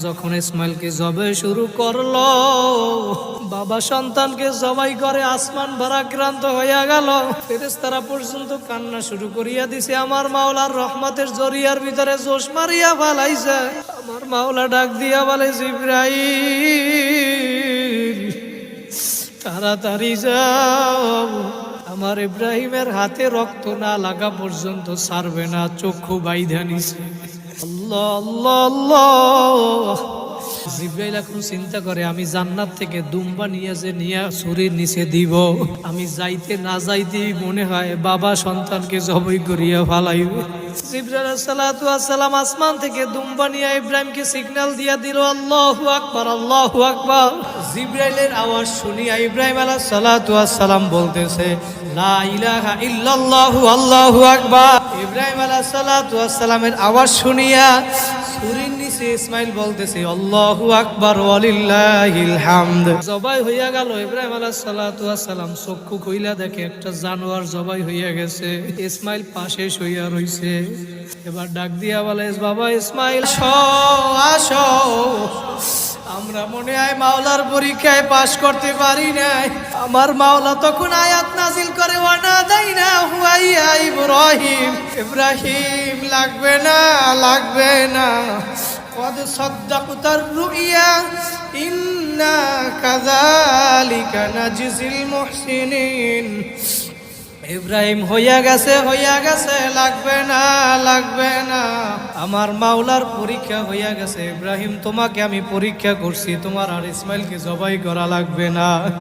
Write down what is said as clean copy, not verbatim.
যখন ইসমাইলকে জবাই শুরু করলো, বাবা সন্তানকে জবাই করে আসমান ভারাক্রান্ত হইয়া গেল। ফেরেশতারা পর্যন্ত কান্না শুরু করিয়া দিছে। আমার মাওলার রহমতের জরিয়ার ভিতরে জোশ মারিয়া ফালাইছে। আমার মাওলা ডাক দিয়া বলে, জিবরাইল তাড়াতাড়ি যাও, আমার ইব্রাহিমের হাতে রক্ত না লাগা পর্যন্ত ছাড়বে না। চক্ষু বাইধা নিছে। আল্লাহ আল্লাহ আল্লাহ। জিবরাইল এখন চিন্তা করে, আমি জান্নাত থেকে দুম্বা নিয়ে ছুরির নিচে দিব। আমি যাইতে না যাইতেই মনে হয় বাবা সন্তানকে জবাই করিয়া ফালাইবে। জিবরাইল সালাতু ওয়াস সালাম আসমান থেকে দুম্বা নিয়ে ইব্রাহিমকে সিগন্যাল দিয়া দিল, আল্লাহু আকবার আল্লাহু আকবার। জিবরাইলের আওয়াজ শুনিয়া ইব্রাহিম আলাইহিস সালাতু ওয়াস সালাম বলতেছে, লা ইলাহা ইল্লাল্লাহু আল্লাহু আকবার। ইব্রাহিম আলাইহিস সালাতু ওয়াস সালামের আওয়াজ শুনিয়া ছুরির নিচে ইসমাইল বলতেছে, আল্লাহু আকবার ওয়ালিল্লাহিল হামদ। জবাই হইয়া গেল। ইব্রাহিম আলাইহিস সালাতু ওয়াস সালাম চক্ষু খুইলা দেখে একটা জানোয়ার জবাই হইয়া গেছে। ইসমাইল পাশে শুইয়া রইছে। এবার ডাক দিয়া বলে, বাবা ইসমাইল আসো, আমরা মনে হয় মাওলার পরীক্ষায় পাশ করতে পারি নাই। আমার মাওলা তখন আয়াত নাজিল করে, ওয়ানাদাইনা হুয়াইয়া ইব্রাহিম। ইব্রাহিম লাগবে না, লাগবে না, কদ সাদ্দাকতার রুইয়া ইন্না কাযালিকা নাজিজিল মুহসিনিন। ইব্রাহিম হইয়া গেছে, লাগবে না, লাগবে না, আমার মাওলার পরীক্ষা হইয়া গেছে। ইব্রাহিম তোমাকে আমি পরীক্ষা করছি, তোমার আর ইসমাইলকে জবাই করা লাগবে না।